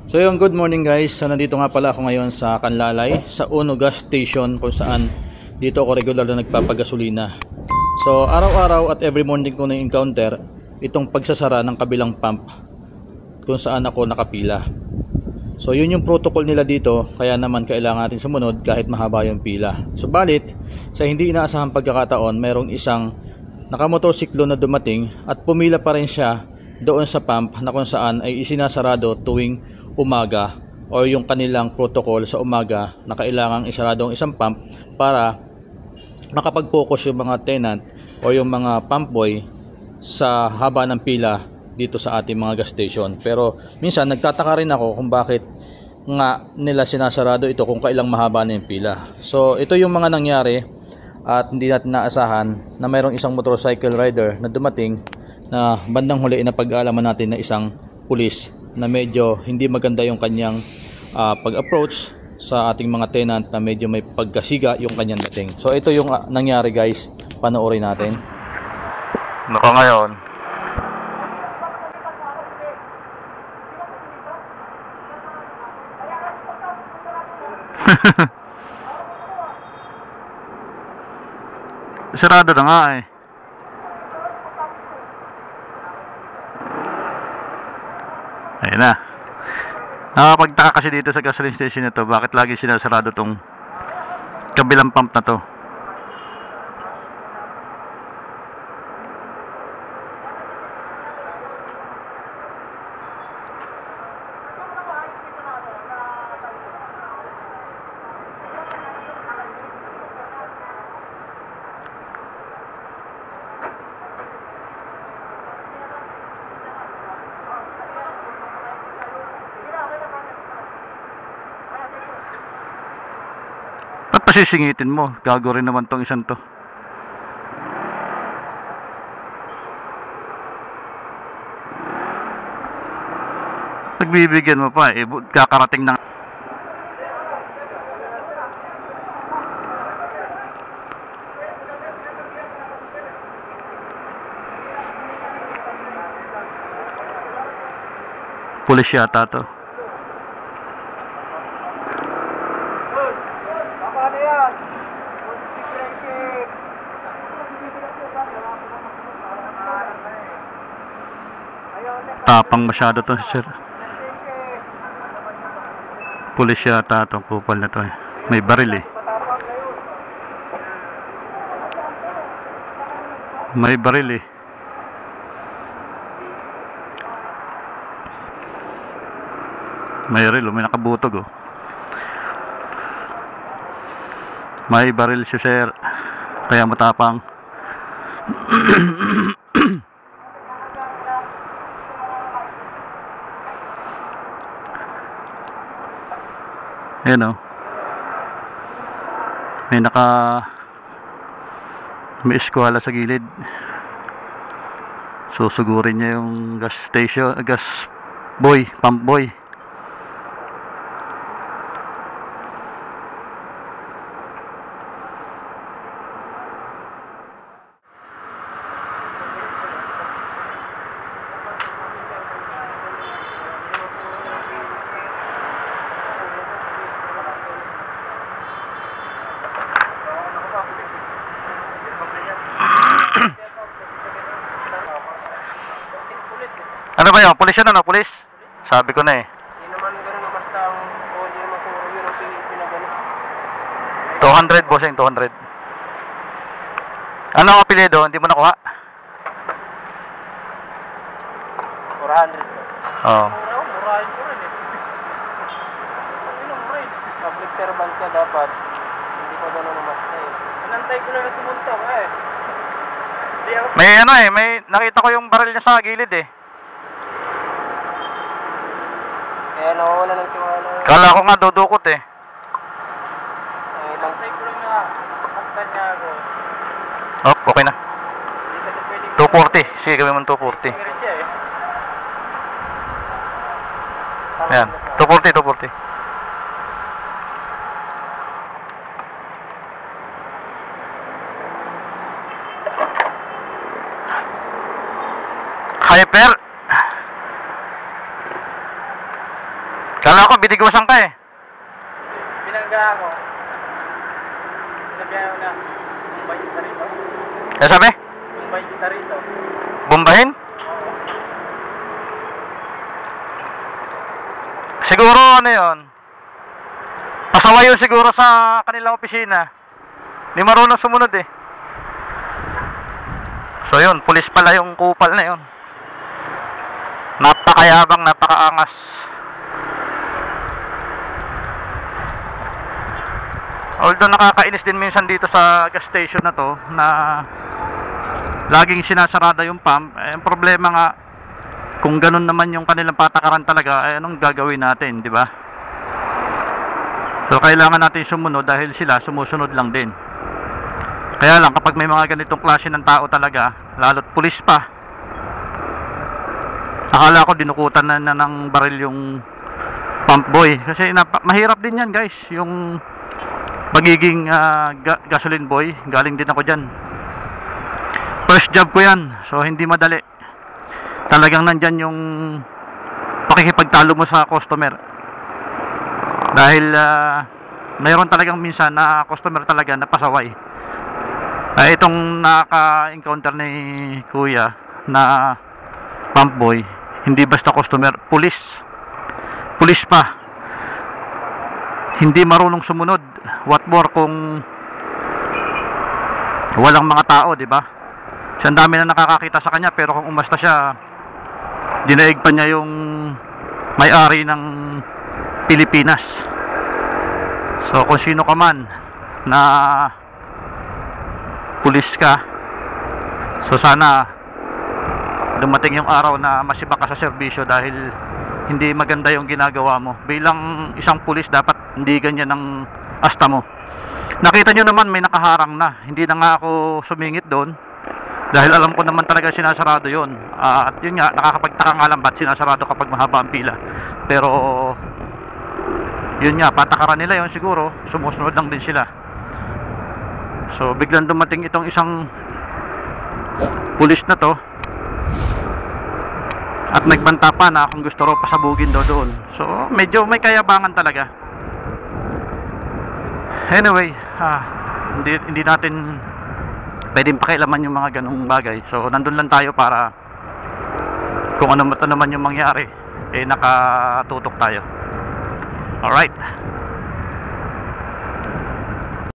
So yung good morning guys, so nandito nga pala ako ngayon sa Canlalay, sa Uno Gas Station kung saan dito ako regular na nagpapagasolina. So araw-araw at every morning ko na-encounter itong pagsasara ng kabilang pump kung saan ako nakapila. So yun yung protocol nila dito, kaya naman kailangan natin sumunod kahit mahaba yung pila. Subalit, sa hindi inaasahang pagkakataon, mayroong isang nakamotorsiklo na dumating at pumila pa rin siya doon sa pump na kung saan ay isinasarado tuwing umaga o yung kanilang protocol sa umaga na kailangang isarado ang isang pump para makapag-focus yung mga tenant o yung mga pump boy sa haba ng pila dito sa ating mga gas station. Pero minsan nagtataka rin ako kung bakit nga nila sinasarado ito kung kailang mahaba na yung pila. So ito yung mga nangyari at hindi natin naasahan na mayroong isang motorcycle rider na dumating na bandang huli na pag-aalaman natin na isang pulis na medyo hindi maganda yung kanyang pag-approach sa ating mga tenant, na medyo may pagkasiga yung kanyang dating. So ito yung nangyari guys, panoorin natin. Naka ngayon. Sarado na nga eh. Ayun na. Nakapagtaka kasi dito sa gasoline station na to, bakit lagi sinasarado tong kabilang pump na to. Pasisingitin mo, gago rin naman tong isang to. Nagbibigyan mo pa eh, kakarating ng pulis yata to. Tapang masyado to sir. Pulis yata itong kupal na to eh. May baril eh. May baril eh. May baril, may nakabutog oh. May baril si sir, kaya matapang. Ayan o. May eskwala sa gilid. Susugurin niya yung gas station, gas boy, pump boy. Ano ba yun? Pulis yun ano? Pulis? Sabi ko na eh. Hindi naman gano'n basta ang hindi naman kung yun ang pinagano. 200 bossing, 200. Ano ang apelyido? Hindi mo nakuha? 400. Oo. Murahin ko rin eh. Murahin. Public servant ka dapat. Hindi pa gano'n basta eh. Inantay ko lang na sumuntong eh. May ano eh, may nakita ko yung baril niya sa gilid eh. Kaya nawawala ng tiwala. Kala ko nga dudukot eh. Inantay ko lang na saktan niya ako. Oh, okay na. Hindi kasi pwedeng 240. Sige, gawin mo 240. Pero siya eh. Ayan, 240, 240. Hyper. Kala ko binigwasan ka eh. Binangga ako. Sinabihan ko na, bumbay kita rito. Kaya sabi? Bumbay kita rito. Bombahin? Siguro ano yun? Pasaway yun siguro sa kanilang opisina. Hindi marunong sumunod eh. So yun, pulis pala yung kupal na yun. Napakayabang, napakaangas. Although nakakainis din minsan dito sa gas station na to na laging sinasarada yung pump. Ang problema nga, kung ganun naman yung kanilang patakaran talaga, anong gagawin natin, di ba? So kailangan natin sumunod dahil sila sumusunod lang din. Kaya lang kapag may mga ganitong klase ng tao talaga, lalo't pulis pa, akala ko dinukutan na ng baril yung pump boy. Kasi mahirap din yan guys, yung magiging gasoline boy. Galing din ako dyan, first job ko yan, so hindi madali. Talagang nandyan yung pakikipagtalo mo sa customer. Dahil mayroon talagang minsan na customer talaga na pasaway. Itong naka-encounter ni kuya na pump boy, hindi basta customer, pulis pa, hindi marunong sumunod. What more kung walang mga tao, di ba? Ang dami na nakakakita sa kanya, pero kung umasta siya, dinaig pa niya yung may-ari ng Pilipinas. So kung sino ka man na pulis ka, so sana dumating yung araw na masiba ka sa serbisyo dahil hindi maganda yung ginagawa mo. Bilang isang pulis, dapat hindi ganyan ang asta mo. Nakita nyo naman may nakaharang na, hindi na nga ako sumingit doon dahil alam ko naman talaga sinasarado yun. At yun nga, nakakapagtaka nga lang ba't sinasarado kapag mahaba ang pila. Pero yun nga, patakaran nila yun siguro, sumusunod lang din sila. So biglang dumating itong isang pulis na to at nagbanta pa na kung gusto raw pasabugin daw doon. So medyo may kayabangan talaga. Anyway, hindi natin pwedeng pakialaman yung mga ganung bagay. So nandun lang tayo para kung ano naman yung mangyari, nakatutok tayo. Alright.